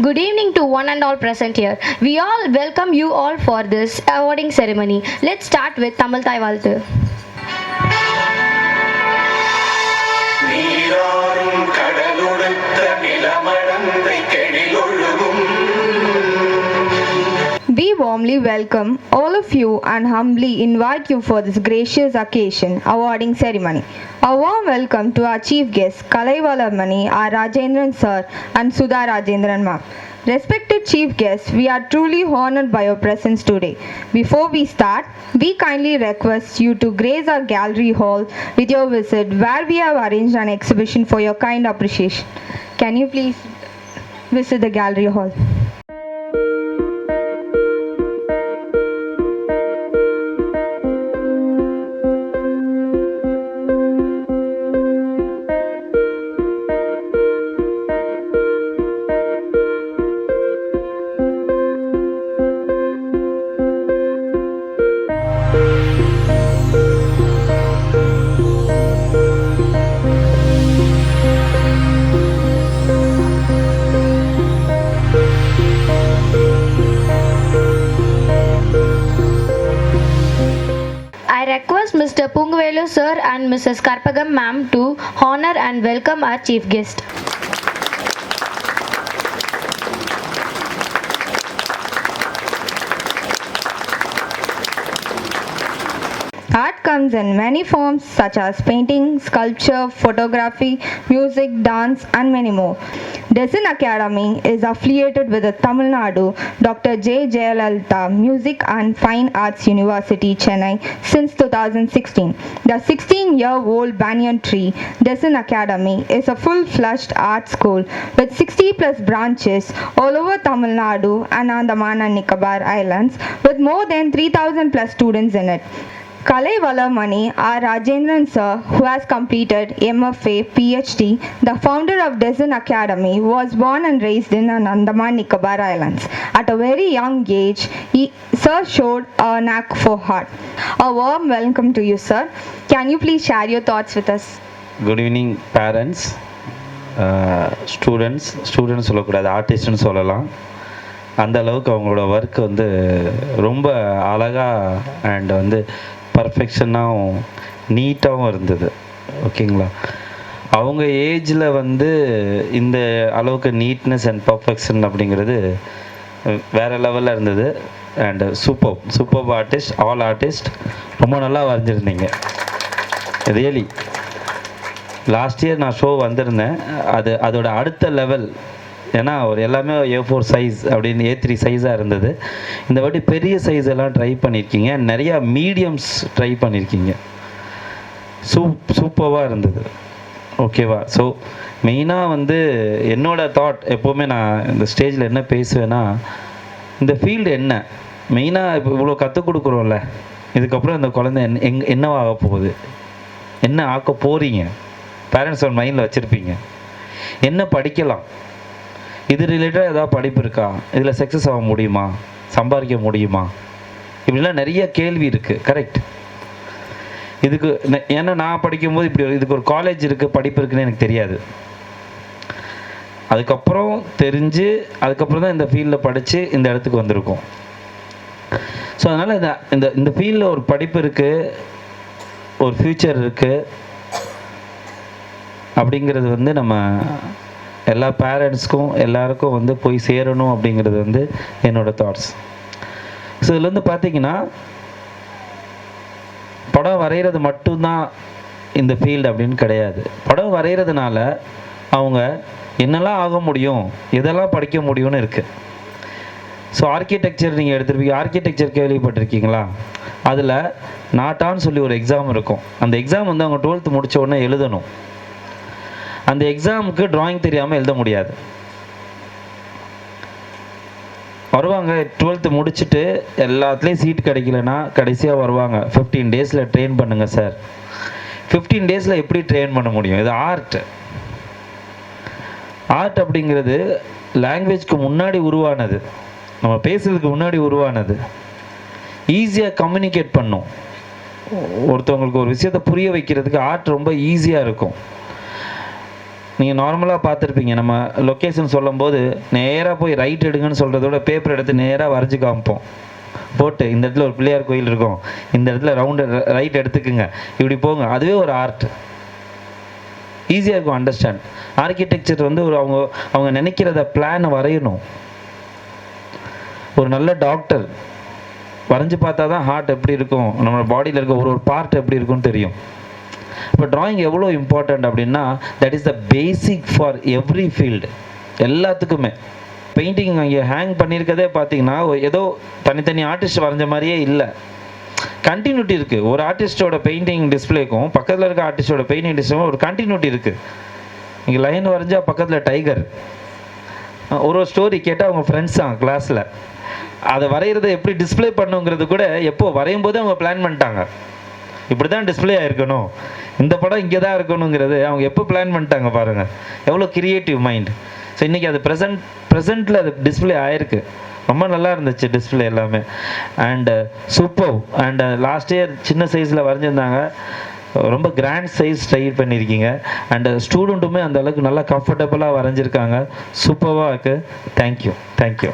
Good evening to one and all present here. We all welcome you all for this awarding ceremony. Let's start with Tamil Thai Valthu. We warmly welcome all of you and humbly invite you for this gracious occasion, awarding ceremony. A warm welcome to our chief guests, Kalaivalamani, R. Rajendran sir and Sudha Rajendran ma'am. Respected chief guests, we are truly honored by your presence today. Before we start, we kindly request you to grace our gallery hall with your visit, where we have arranged an exhibition for your kind appreciation. Can you please visit the gallery hall? I request Mr. Pungvelu sir and Mrs. Karpagam ma'am to honor and welcome our chief guest. Art comes in many forms such as painting, sculpture, photography, music, dance and many more. Design Academy is affiliated with the Tamil Nadu Dr. J. Jayalalitha Music and Fine Arts University, Chennai since 2016. The 16-year-old banyan tree, Design Academy, is a full-fledged art school with 60 plus branches all over Tamil Nadu and Andaman and Nicobar Islands with more than 3,000 plus students in it. Kalaivalamani, R. Rajendran sir, who has completed MFA, PhD, the founder of Design Academy, was born and raised in Andaman Nicobar Islands. At a very young age, sir showed a knack for art. A warm welcome to you, sir. Can you please share your thoughts with us? Good evening, parents, students சொல்லக்கூடாது, ஆர்டிஸ்ட்னு சொல்லலாம். அந்த அளவுக்கு அவங்களோட work வந்து ரொம்ப அழகாக and வந்து பர்ஃபெக்ஷனாகவும் நீட்டாகவும் இருந்தது. ஓகேங்களா? அவங்க ஏஜில் வந்து இந்த அளவுக்கு நீட்னஸ் அண்ட் பர்ஃபெக்ஷன் அப்படிங்கிறது வேறு லெவலில் இருந்தது. And super artist, all artist ரொம்ப நல்லா வரைஞ்சிருந்தீங்க. ரியலி லாஸ்ட் இயர் நான் ஷோ வந்திருந்தேன். அதோட அடுத்த லெவல், ஏன்னா ஒரு எல்லாமே A4 சைஸ் அப்படின்னு A3 சைஸாக இருந்தது. இந்த வாட்டி பெரிய சைஸ் எல்லாம் ட்ரை பண்ணியிருக்கீங்க, நிறையா மீடியம்ஸ் ட்ரை பண்ணியிருக்கீங்க. சூப்பராக இருந்தது. ஓகேவா? ஸோ மெயினாக வந்து என்னோடய தாட் எப்போவுமே நான் இந்த ஸ்டேஜில் என்ன பேசுவேன்னா, இந்த ஃபீல்டு என்ன மெயினாக இப்போ இவ்வளோ கற்றுக் கொடுக்குறோம்ல, இதுக்கப்புறம் இந்த குழந்தை என்னவாக போகுது, என்ன ஆக்க போகிறீங்க, பேரண்ட்ஸ் ஒரு மைண்டில் வச்சுருப்பீங்க. என்ன படிக்கலாம், இது ரிலேட்டடாக ஏதாவது படிப்பு இருக்கா, இதில் சக்ஸஸ் ஆக முடியுமா, சம்பாதிக்க முடியுமா, இப்படிலாம் நிறைய கேள்வி இருக்குது. கரெக்ட்? இதுக்கு ஏன்னா நான் படிக்கும்போது இப்படி இதுக்கு ஒரு காலேஜ் இருக்குது, படிப்பு இருக்குன்னு எனக்கு தெரியாது. அதுக்கப்புறம் தெரிஞ்சு அதுக்கப்புறம் தான் இந்த ஃபீல்டில் படித்து இந்த இடத்துக்கு வந்திருக்கோம். ஸோ அதனால் இந்த இந்த ஃபீல்டில் ஒரு படிப்பு இருக்குது, ஒரு ஃப்யூச்சர் இருக்குது அப்படிங்கிறது வந்து நம்ம எல்லா பேரண்ட்ஸ்க்கும் எல்லாருக்கும் வந்து போய் சேரணும் அப்படிங்கிறது வந்து என்னோடய தாட்ஸ். ஸோ இதில் வந்து பார்த்திங்கன்னா, படம் வரைகிறது மட்டும்தான் இந்த ஃபீல்டு அப்படின்னு கிடையாது. படம் வரைகிறதுனால அவங்க என்னெல்லாம் ஆக முடியும், எதெல்லாம் படிக்க முடியும்னு இருக்குது. ஸோ ஆர்கிடெக்சர் நீங்கள் எடுத்துருப்பீங்க, ஆர்கிடெக்சர் கேள்விப்பட்டிருக்கீங்களா? அதில் நாட்டான்னு சொல்லி ஒரு எக்ஸாம் இருக்கும். அந்த எக்ஸாம் வந்து அவங்க 12th முடித்த உடனே எழுதணும். அந்த எக்ஸாமுக்கு ட்ராயிங் தெரியாமல் எழுத முடியாது. வருவாங்க 12th முடிச்சுட்டு எல்லாத்துலேயும் சீட் கிடைக்கலன்னா கடைசியாக வருவாங்க, 15 days ட்ரெயின் பண்ணுங்கள் சார். 15 days எப்படி ட்ரெயின் பண்ண முடியும்? இது ஆர்ட் அப்படிங்கிறது லாங்குவேஜ்க்கு முன்னாடி உருவானது, நம்ம பேசுறதுக்கு முன்னாடி உருவானது. ஈஸியாக கம்யூனிகேட் பண்ணும், ஒருத்தவங்களுக்கு ஒரு விஷயத்தை புரிய வைக்கிறதுக்கு ஆர்ட் ரொம்ப ஈஸியாக இருக்கும். நீங்கள் நார்மலாக பார்த்துருப்பீங்க, நம்ம லொக்கேஷன் சொல்லும்போது நேராக போய் ரைட் எடுங்கன்னு சொல்கிறதோட பேப்பர் எடுத்து நேராக வரைஞ்சி காமிப்போம். போட்டு இந்த இடத்துல ஒரு பிள்ளையார் கோயில் இருக்கும், இந்த இடத்துல ரவுண்டு ரைட் எடுத்துக்குங்க, இப்படி போங்க. அதுவே ஒரு ஆர்ட், ஈஸியாக இருக்கும் அண்டர்ஸ்டாண்ட். ஆர்கிடெக்சர் வந்து ஒரு அவங்க நினைக்கிறத பிளானை வரையணும். ஒரு நல்ல டாக்டர் வரைஞ்சி பார்த்தா தான் ஹார்ட் எப்படி இருக்கும், நம்ம பாடியில் இருக்க ஒரு பார்ட் எப்படி இருக்கும்னு தெரியும். இப்போ ட்ராயிங் எவ்வளோ இம்பார்ட்டண்ட் அப்படின்னா, that is the basic for every field, எல்லாத்துக்குமே. பெயிண்டிங் அங்கே ஹேங் பண்ணியிருக்கதே பார்த்தீங்கன்னா ஏதோ தனித்தனி ஆர்டிஸ்ட் வரைஞ்ச மாதிரியே இல்லை, கண்டினியூட்டி இருக்குது. ஒரு ஆர்டிஸ்டோட பெயிண்டிங் டிஸ்பிளேக்கும் பக்கத்தில் இருக்க ஆர்டிஸ்டோட பெயிண்டிங் டிஸ்பிளேக்கும் ஒரு கண்டினியூட்டி இருக்குது. இங்கே லைன் வரைஞ்சா பக்கத்தில் டைகர், ஒரு ஸ்டோரி கேட்டால் அவங்க ஃப்ரெண்ட்ஸ் தான் கிளாஸில். அதை வரைகிறத எப்படி டிஸ்பிளே பண்ணுங்கிறது கூட எப்போ வரையும் போது அவங்க பிளான் பண்ணிட்டாங்க, இப்படி தான் டிஸ்பிளே ஆகிருக்கணும், இந்த படம் இங்கே தான் இருக்கணுங்கிறது அவங்க எப்போ பிளான் பண்ணிட்டாங்க பாருங்கள். எவ்வளோ கிரியேட்டிவ் மைண்ட். ஸோ இன்றைக்கி அது ப்ரெசண்ட்டில் அது டிஸ்பிளே ஆகிருக்கு. ரொம்ப நல்லா இருந்துச்சு டிஸ்பிளே எல்லாமே. And super. And last year சின்ன சைஸில் வரைஞ்சிருந்தாங்க, ரொம்ப கிராண்ட் சைஸ் ட்ரை பண்ணியிருக்கீங்க. அண்டு ஸ்டூடெண்ட்டுமே அந்த அளவுக்கு நல்லா கம்ஃபர்டபுளாக வரைஞ்சிருக்காங்க. சூப்பராக இருக்குது. Thank you, thank you.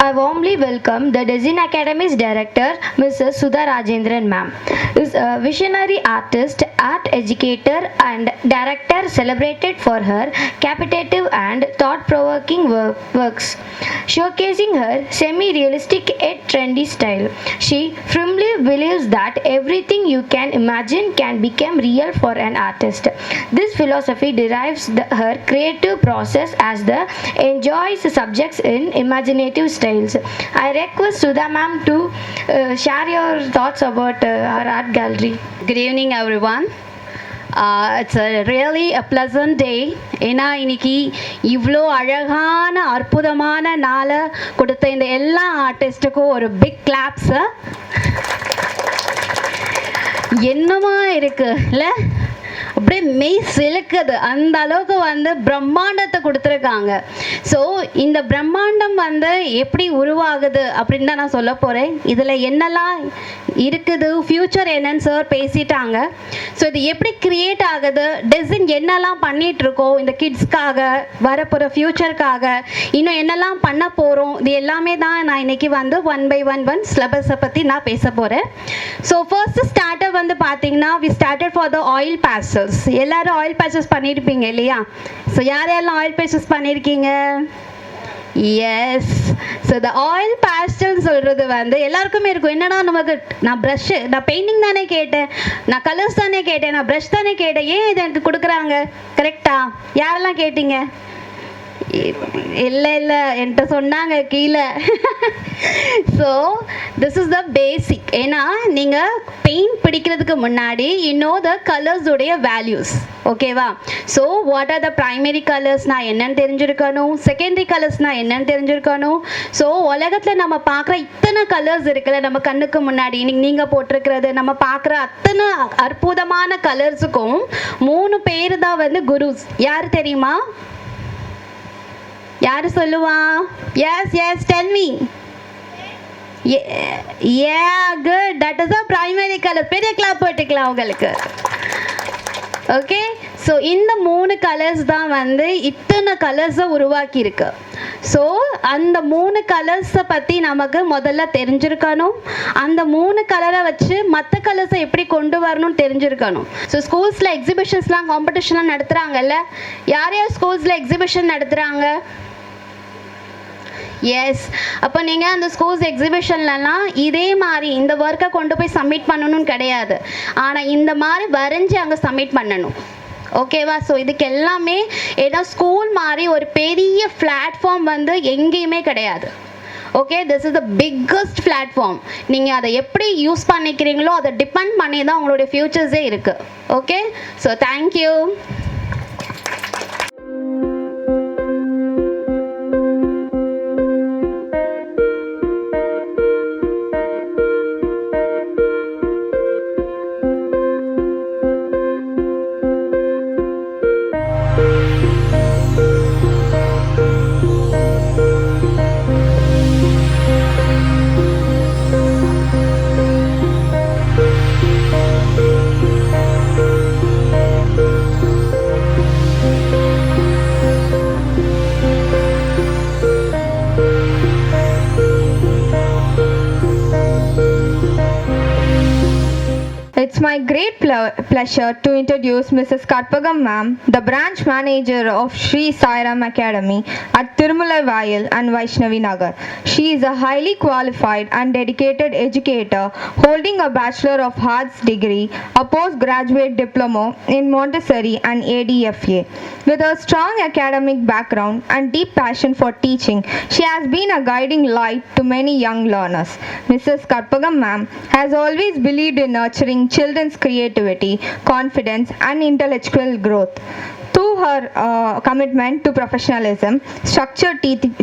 I warmly welcome the Design Academy's director, Mrs. Sudha Rajendran ma'am. Is a visionary artist, art educator and director celebrated for her captivative and thought-provoking works, showcasing her semi-realistic yet trendy style. She firmly believes that everything you can imagine can become real for an artist. This philosophy derives her creative process as the enjoys subjects in imaginative styles. I request Sudha ma'am to share your thoughts about our art gallery. Good evening, everyone. It's a really a pleasant day. ஏன்னா இன்னைக்கு இவ்வளோ அழகான அற்புதமான நாளை கொடுத்த இந்த எல்லா ஆர்டிஸ்ட்டுக்கும் ஒரு பிக் கிளாப்ஸு. என்னமா இருக்கு இல்லை, அப்படியே மெய் சிலுக்குது, அந்த அளவுக்கு வந்து பிரம்மாண்டத்தை கொடுத்துருக்காங்க. ஸோ இந்த பிரம்மாண்டம் வந்து எப்படி உருவாகுது அப்படின்னு தான் நான் சொல்ல போகிறேன். இதில் என்னெல்லாம் இருக்குது, ஃப்யூச்சர் என்னன்னு சார் பேசிட்டாங்க. ஸோ இது எப்படி கிரியேட் ஆகுது, டிசைன் என்னெல்லாம் பண்ணிகிட்ருக்கோம் இந்த கிட்ஸ்க்காக, வரப்போகிற ஃப்யூச்சருக்காக இன்னும் என்னெல்லாம் பண்ண போகிறோம், இது எல்லாமே தான் நான் இன்றைக்கி வந்து ஒன் பை ஒன் சிலபஸை பற்றி நான் பேச போகிறேன். ஸோ ஃபர்ஸ்ட் ஸ்டார்டர் வந்து பார்த்தீங்கன்னா we started for the oil pastels. எல்லாரும் ஆயில் பேஸ்டல்ஸ் பண்ணியிருப்பீங்க இல்லையா? ஸோ யாரெல்லாம் ஆயில் பேஸ்டல்ஸ் பண்ணியிருக்கீங்க? எஸ். ஸோ த ஆயில் பேஸ்டல்னு சொல்கிறது வந்து எல்லாருக்குமே இருக்கும். என்னன்னா நமக்கு நான் ப்ரஷ்ஷு, நான் பெயிண்டிங் தானே கேட்டேன், நான் கலர்ஸ் தானே கேட்டேன், நான் ப்ரஷ் தானே கேட்டேன், ஏன் இது எனக்கு கொடுக்குறாங்க? கரெக்டா? யாரெல்லாம் கேட்டீங்க? இல்லை இல்லை என்கிட்ட சொன்னாங்க கீழே. So this is the basic. ஏன்னா நீங்கள் பெயிண்ட் பிடிக்கிறதுக்கு முன்னாடி த கலர்ஸுடைய வேல்யூஸ், ஓகேவா? So what are the primary கலர்ஸ்னால் என்னன்னு தெரிஞ்சிருக்கணும், செகண்டரி கலர்ஸ்னால் என்னன்னு தெரிஞ்சிருக்கணும். ஸோ உலகத்தில் நம்ம பார்க்குற இத்தனை கலர்ஸ் இருக்குல்ல நம்ம கண்ணுக்கு முன்னாடி, இன்னைக்கு நீங்கள் போட்டிருக்கிறது நம்ம பார்க்குற அத்தனை அற்புதமான கலர்ஸுக்கும் 3 பேர் தான் வந்து குருஸ். யார் தெரியுமா? யார் சொல்லுவா? Yes yes tell me. Good, that is the primary colour. பெரிய கிளாப் போட்டுக்கலாம் உங்களுக்கு. ஓகே, ஸோ இந்த 3 கலர்ஸ் தான் வந்து இத்தனை கலர்ஸை உருவாக்கியிருக்கு. ஸோ அந்த 3 கலர்ஸை பற்றி நமக்கு முதல்ல தெரிஞ்சிருக்கணும். அந்த 3 கலரை வச்சு மற்ற கலர்ஸை எப்படி கொண்டு வரணும்னு தெரிஞ்சிருக்கணும். ஸோ ஸ்கூல்ஸில் எக்ஸிபிஷன்ஸ்லாம் காம்படிஷன்லாம் நடத்துகிறாங்கல்ல, யார் யார் ஸ்கூல்ஸில் எக்ஸிபிஷன் நடத்துகிறாங்க? எஸ், அப்போ நீங்கள் அந்த ஸ்கூல்ஸ் எக்ஸிபிஷன்லலாம் இதே மாதிரி இந்த ஒர்க்கை கொண்டு போய் சப்மிட் பண்ணணும்னு கிடையாது, ஆனால் இந்த மாதிரி வரைஞ்சி அங்கே சப்மிட் பண்ணணும். ஓகேவா? ஸோ இதுக்கு எல்லாமே ஏன்னா ஸ்கூல் மாதிரி ஒரு பெரிய பிளாட்ஃபார்ம் வந்து எங்கேயுமே கிடையாது. Okay, this is the biggest platform. நீங்கள் அதை எப்படி யூஸ் பண்ணிக்கிறீங்களோ அதை டிபெண்ட் பண்ணி தான் உங்களுடைய ஃபியூச்சர்ஸே இருக்குது. Okay, so thank you. It's my great pleasure to introduce Mrs. Karpagam Ma'am, the branch manager of Sri Sairam Academy at Tirumala Vayal and Vaishnavi Nagar. She is a highly qualified and dedicated educator holding a Bachelor of Arts degree, a postgraduate diploma in Montessori and ADFA. With her strong academic background and deep passion for teaching, she has been a guiding light to many young learners. Mrs. Karpagam Ma'am has always believed in nurturing children's creativity, confidence, and intellectual growth. Through her commitment to professionalism, structured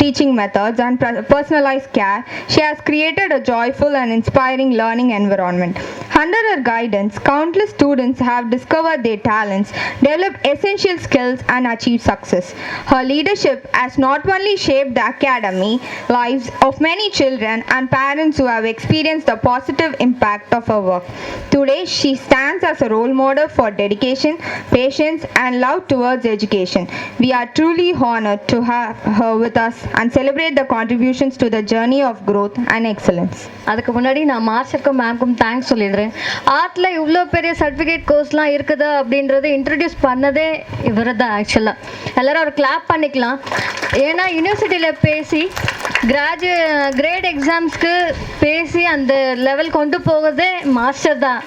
teaching methods, and personalized care, she has created a joyful and inspiring learning environment. Under her guidance, countless students have discovered their talents, developed essential skills, and achieved success. Her leadership has not only shaped the academy lives of many children and parents who have experienced the positive impact of her work. Today, she stands as a role model for dedication, patience, and love towards education. We are truly honored to have her with us and celebrate the contributions to the journey of growth and excellence. அதுக்கு முன்னாடி நான் மார்ஷருக்கும் மேம்க்கும் thanks சொல்லிடுறேன். ஆர்ட்டில் இவ்வளோ பெரிய certificate கோர்ஸ்லாம் இருக்குது அப்படின்றத introduce பண்ணதே இவர் தான். ஆக்சுவலாக எல்லோரும் ஒரு கிளாப் பண்ணிக்கலாம். ஏன்னா யூனிவர்சிட்டியில் பேசி கிரேட் எக்ஸாம்ஸ்க்கு பேசி அந்த லெவல் கொண்டு போகிறதே மாஸ்டர் தான்.